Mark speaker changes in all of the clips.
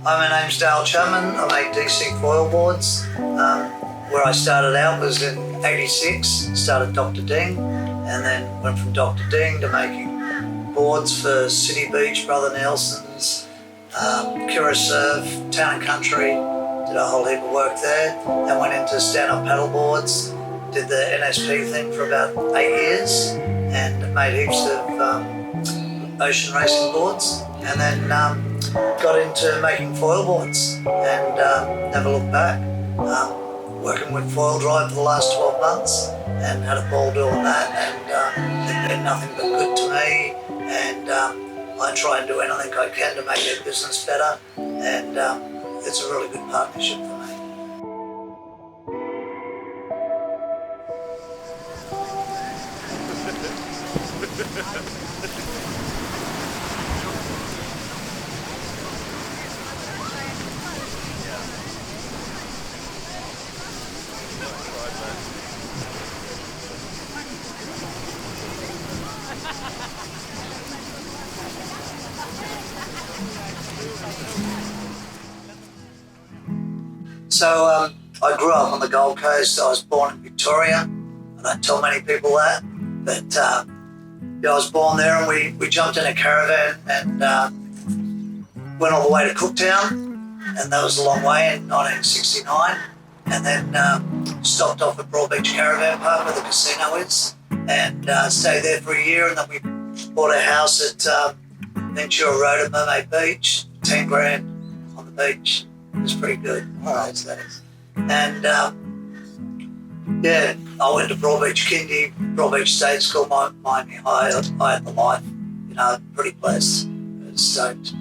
Speaker 1: Hi, my name's Chapman. I make DC foil boards. Where I started out was in '86, started Dr. Ding, and then went from Dr. Ding to making boards for City Beach, Brother Nelson's, Kira Surf, Town and Country, did a whole heap of work there, and went into stand-up paddle boards, did the NSP thing for about 8 years, and made heaps of ocean racing boards, and then got into making foil boards and never looked back. Working with foil drive for the last 12 months and had a ball doing that, and it's been nothing but good to me, and I try and do anything I can to make their business better, and it's a really good partnership for me. So I grew up on the Gold Coast. I was born in Victoria. I don't tell many people that, but yeah, I was born there, and we jumped in a caravan and went all the way to Cooktown, and that was a long way in 1969, and then stopped off at Broadbeach Caravan Park where the casino is, and stayed there for a year, and then we bought a house at Ventura Road at Mermaid Beach, 10 grand on the beach. It was pretty good. That is. And yeah, I went to Broadbeach Kindy, Broadbeach State School, Miami High. I had the life, pretty blessed. I was stoked.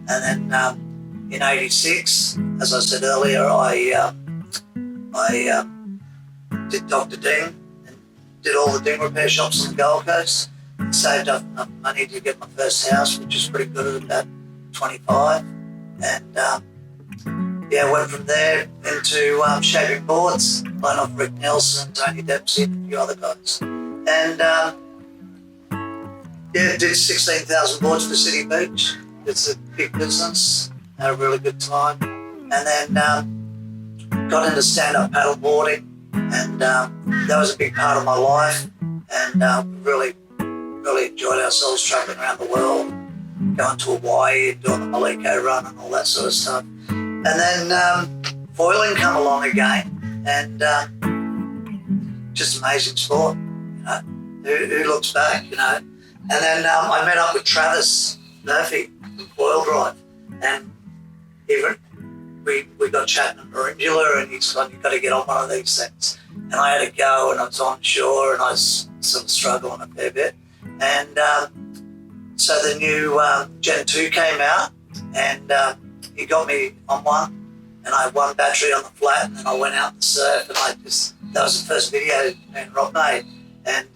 Speaker 1: And then in '86, as I said earlier, I did Dr. Ding and did all the ding repair shops on the Gold Coast. Saved up enough money to get my first house, which is pretty good at about 25. And yeah, went from there into shaping boards, playing off Rick Nelson, Tony Dempsey, and a few other guys. And yeah, did 16,000 boards for City Beach. It's a big business, had a really good time. And then got into stand-up paddle boarding, and that was a big part of my life. And really enjoyed ourselves traveling around the world, going to Hawaii, doing the Maliko run and all that sort of stuff. And then foiling come along again, and just amazing sport, Who looks back, And then I met up with Travis Murphy from Foil Drive, and we got chatting at Marindula, and he's gone, "You've got to get on one of these things." And I had to go, and I was on shore, and I was sort of struggling a fair bit. And so the new Gen 2 came out, and he got me on one, and I had one battery on the flat, and then I went out and surfed, and that was the first video me and Rob made, and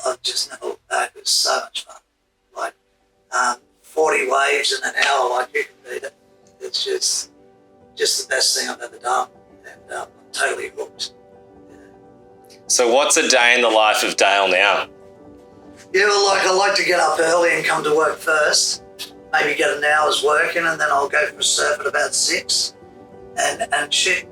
Speaker 1: I've just never looked back. It was so much fun. Like 40 waves in an hour, like you can beat it. It's just the best thing I've ever done, and I'm totally hooked.
Speaker 2: So what's a day in the life of Dale now?
Speaker 1: Yeah, well, I like to get up early and come to work first. Maybe get an hour's working, and then I'll go for a surf at about 6. And shit,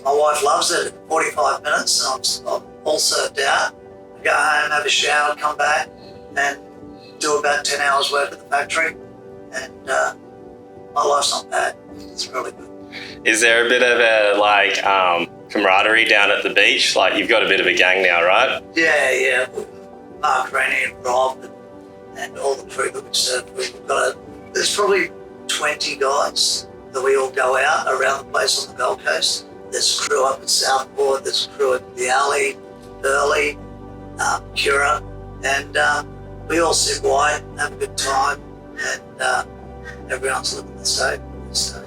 Speaker 1: my wife loves it. 45 minutes, and I'm all surfed out. I go home, have a shower, come back, and do about 10 hours work at the factory. And my life's not bad. It's really good.
Speaker 2: Is there a bit of a camaraderie down at the beach? Like, you've got a bit of a gang now, right?
Speaker 1: Yeah. Mark, Rennie, and Rob, and all the crew that we surf with. There's probably 20 guys that we all go out around the place on the Gold Coast, There's a crew up at Southport, there's a crew at the Alley, Burley, Kira, and we all sit wide, have a good time, and everyone's living the same. So.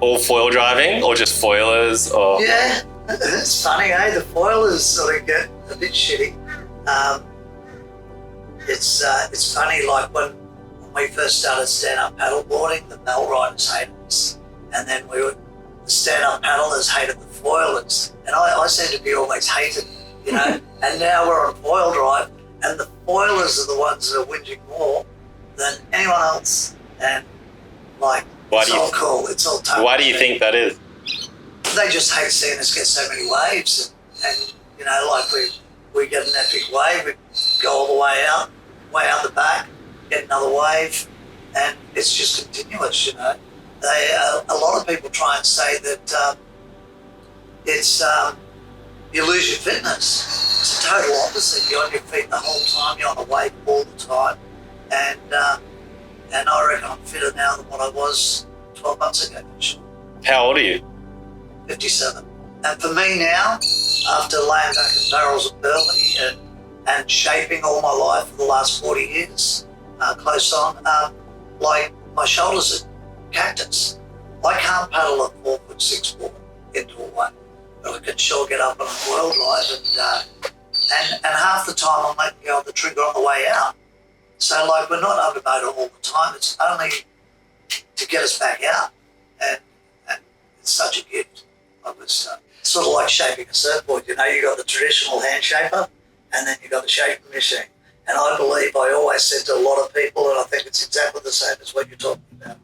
Speaker 2: All foil driving or just foilers? Or
Speaker 1: Yeah, it's funny, eh? The foilers sort of get a bit shitty. It's funny, like when we first started stand-up paddleboarding, the bell riders hated us, and then the stand-up paddlers hated the foilers, and I seem to be always hated, you know. And now we're on foil drive, and the foilers are the ones that are whinging more than anyone else, and like it's all cool. It's all totally.
Speaker 2: Why do you think that is?
Speaker 1: They just hate seeing us get so many waves, and you know, like we get an epic wave, we go all the way out the back, get another wave, and it's just continuous, you know. A lot of people try and say that it's you lose your fitness. It's a total opposite. You're on your feet the whole time. You're on a wave all the time, and I reckon I'm fitter now than what I was 12 months ago. For sure.
Speaker 2: How old are you?
Speaker 1: 57. And for me now, after laying back in barrels of Burley and shaping all my life for the last 40 years, close on, like my shoulders are cactus. I can't paddle a 4'6" board into a one, but I can sure get up on a foil drive and half the time I'm letting go of the trigger on the way out. So like we're not undermotor all the time. It's only to get us back out, and it's such a gift. I was sort of like shaping a surfboard. You know, you got the traditional hand shaper, and then you got the shaping machine. And I believe I always said to a lot of people, and I think it's exactly the same as what you're talking about.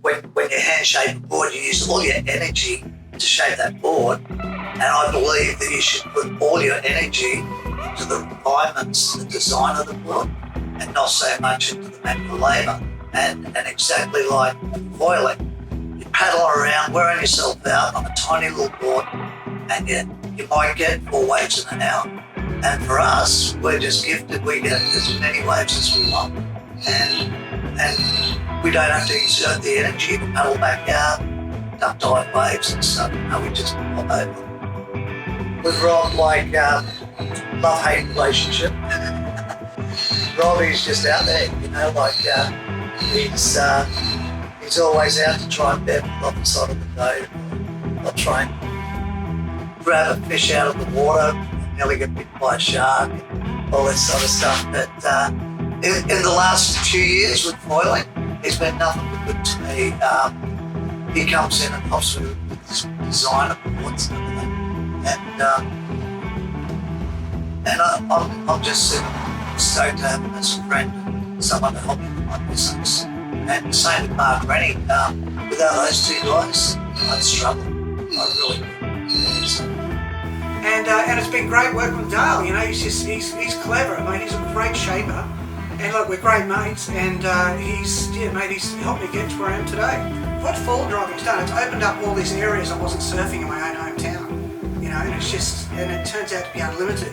Speaker 1: When you hand shape a board, you use all your energy to shape that board, and I believe that you should put all your energy into the refinements, the design of the board, and not so much into the manual labour. And exactly like foiling, you're paddling around, wearing yourself out on a tiny little board, and yet you might get 4 waves in an hour. And for us, we're just gifted. We get as many waves as we want, and we don't have to exert the energy to paddle back out, duck dive waves and stuff. No, we just pop over. With Rob, like love-hate relationship. Robbie's just out there, you know, like he's always out to try and bear off the side of the boat. I'll try and grab a fish out of the water, nearly get bitten by a shark, all that sort of stuff. But in the last few years with foiling, he's been nothing but good to me. He comes in and helps me with this design of the boards and everything. And I'm just stoked to have him as a friend, someone to help me with my business. And the same with Mark Rennie. Without those two guys, I'd struggle. I really would. So.
Speaker 3: And it's been great working with Dale. You know, he's clever. I mean, he's a great shaper. And look, we're great mates. And he's helped me get to where I am today. What foil driving's done, it's opened up all these areas I wasn't surfing in my own hometown. You know, and it turns out to be unlimited.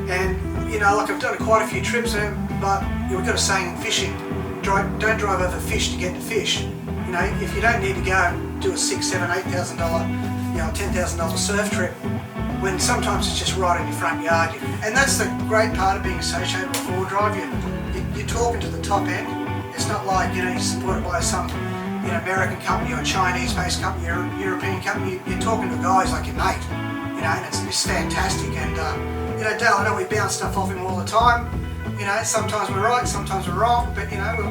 Speaker 3: And you know, like I've done quite a few trips, but we've got a saying in fishing: don't drive over fish to get to fish. You know, if you don't need to go do a $6,000, $7,000, $8,000, $10,000 surf trip, when sometimes it's just right in your front yard. And that's the great part of being associated with foil drive. You're talking to the top end. It's not like, you know, you're supported by some, you know, American company or Chinese-based company or European company. You're talking to guys like your mate, you know, and it's fantastic. And you know, Dale, I know we bounce stuff off him all the time. You know, sometimes we're right, sometimes we're wrong, but you know, we're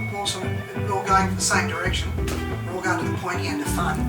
Speaker 3: all going for the same direction. We're all going to the pointy end of fun.